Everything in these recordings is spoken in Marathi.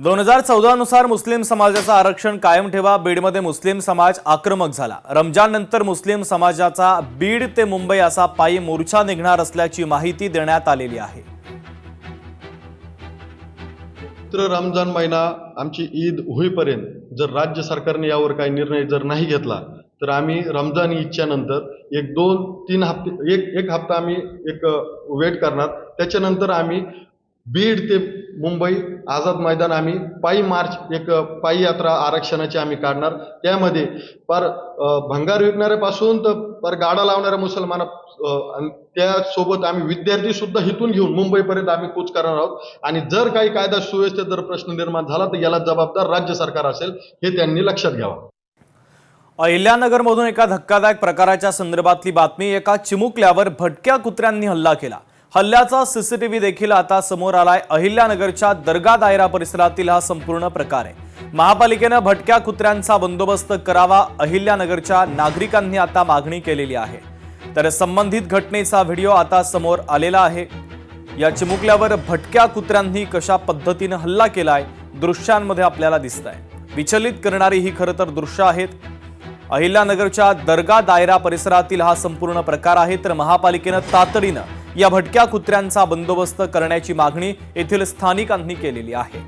2014 नुसार मुस्लिम समाजाचं आरक्षण कायम ठेवा। बीडमध्ये मुस्लिम समाज आक्रमक झाला। रमजान नंतर मुस्लिम समाजाचा बीड ते मुंबई असा पायी मोर्चा निघणार असल्याची माहिती देण्यात आलेली आहे। रमजान महिना आमची ईद होईपर्यंत जर राज्य सरकारने यावर काही निर्णय जर नाही घेतला तर आम्ही रमजान ईदच्या नंतर 1-2-3 हप्ते एक हप्ता आम्ही वेट करणार। त्याच्यानंतर आम्ही बीड ते मुंबई आझाद मैदान आम्ही पायी मार्च पायी यात्रा आरक्षणाची आम्ही काढणार। त्यामध्ये पर भंगार विकणाऱ्यापासून तर पर गाडा लावणाऱ्या मुसलमान त्यासोबत आम्ही विद्यार्थी सुद्धा इथून घेऊन मुंबईपर्यंत आम्ही कूच करणार आहोत। आणि जर काही कायदा सुव्यवस्थेत जर प्रश्न निर्माण झाला तर याला जबाबदार राज्य सरकार असेल हे त्यांनी लक्षात घ्यावं। अहिल्यानगरमधून एका धक्कादायक प्रकाराच्या संदर्भातली बातमी। एका चिमुकल्यावर भटक्या कुत्र्यांनी हल्ला केला। हल्ल्याचा सीसीटीव्ही देखील आता समोर आलाय। अहिल्यानगरच्या दर्गा दायरा परिसरातील हा संपूर्ण प्रकार आहे। महापालिकेने भटक्या कुत्र्यांचा बंदोबस्त करावा अहिल्यानगरच्या नागरिकांनी आता मागणी केलेली आहे। तर संबंधित घटनेचा व्हिडिओ आता समोर आलेला आहे। या चिमुकल्यावर भटक्या कुत्र्यांनी कशा पद्धतीने हल्ला केलाय दृश्यांमध्ये आपल्याला दिसतंय। विचलित करणारी ही खरं तर दृश्य आहेत। अहिल्यानगरच्या दर्गा दायरा परिसरातील हा संपूर्ण प्रकार आहे। तर महापालिकेने तातडीनं या भटक्या कुत्र्यांचा बंदोबस्त करण्याची मागणी येथील स्थानिकांनी केलेली आहे।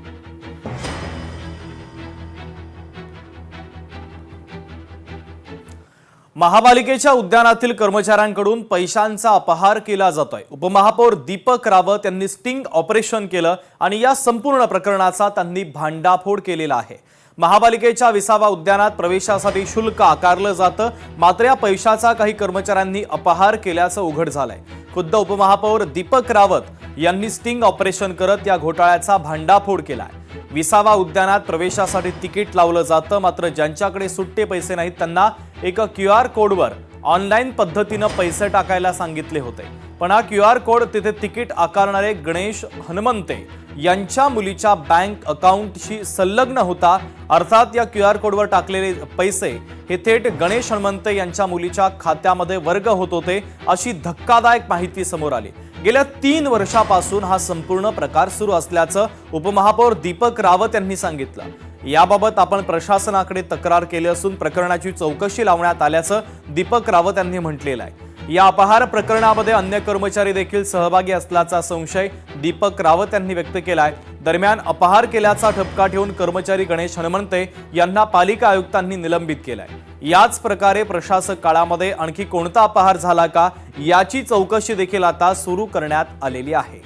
महापालिकेच्या उद्यानातील कर्मचाऱ्यांकडून पैशांचा अपहार केला जातोय। उपमहापौर दीपक रावत यांनी स्टिंग ऑपरेशन केलं आणि या संपूर्ण प्रकरणाचा त्यांनी भांडाफोड केलेला आहे। महापालिकेच्या 20व्या उद्यानात प्रवेशासाठी शुल्क आकारलं जातं, मात्र या पैशाचा काही कर्मचाऱ्यांनी अपहार केल्याचं उघड झालंय। खुद्द उपमहापौर दीपक रावत यांनी स्टिंग ऑपरेशन करत या घोटाळ्याचा भांडाफोड केलाय। 20व्या उद्यानात प्रवेशासाठी तिकीट लावलं जातं, मात्र ज्यांच्याकडे सुट्टे पैसे नाहीत त्यांना एक QR कोडवर ऑनलाईन पद्धतीनं पैसे टाकायला सांगितले होते। पण हा QR कोड तिथे तिकीट आकारणारे गणेश हनुमंते यांच्या मुलीच्या बँक अकाउंटशी संलग्न होता। अर्थात या QR कोडवर टाकलेले पैसे हे थेट गणेश हनुमंते यांच्या मुलीच्या खात्यामध्ये वर्ग होत होते, अशी धक्कादायक माहिती समोर आली। गेल्या 3 वर्षापासून हा संपूर्ण प्रकार सुरू असल्याचं उपमहापौर दीपक रावत यांनी सांगितलं। याबाबत आपण प्रशासनाकडे तक्रार केली असून प्रकरणाची चौकशी लावण्यात आल्याचं दीपक रावत यांनी म्हटलेलं आहे। या अपहार प्रकरणामध्ये अन्य कर्मचारी देखील सहभागी असल्याचा संशय दीपक रावत यांनी व्यक्त केलाय। दरम्यान अपहार केल्याचा ठपका ठेवून कर्मचारी गणेश हनुमंते यांना पालिका आयुक्तांनी निलंबित केलाय। याच प्रकारे प्रशासक काळामध्ये आणखी कोणता अपहार झाला का याची चौकशी देखील आता सुरू करण्यात आलेली आहे।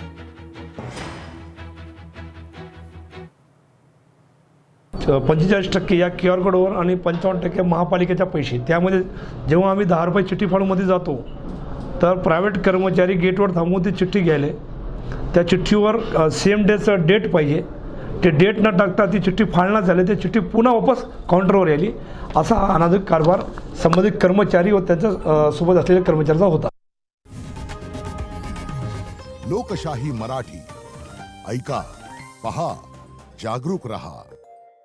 45% या QR कोडवर आणि 55% महापालिकेच्या पैसे। त्यामध्ये जेव्हा आम्ही 10 रुपये चिठ्ठी फाडूमध्ये जातो तर प्रायव्हेट कर्मचारी गेटवर थांबून ती चिठ्ठी घ्यायले। त्या चिठ्ठीवर सेम डेचं डेट पाहिजे। ते डेट न टाकता ती चिठ्ठी फाळणं झाली, ती चिठ्ठी पुन्हा वापस काउंटरवर यायली। असा अनाधिकृत कारभार संबंधित कर्मचारी व त्यांच्या सोबत असलेल्या कर्मचाऱ्याचा होता। लोकशाही मराठी ऐका, पहा, जागरूक रहा।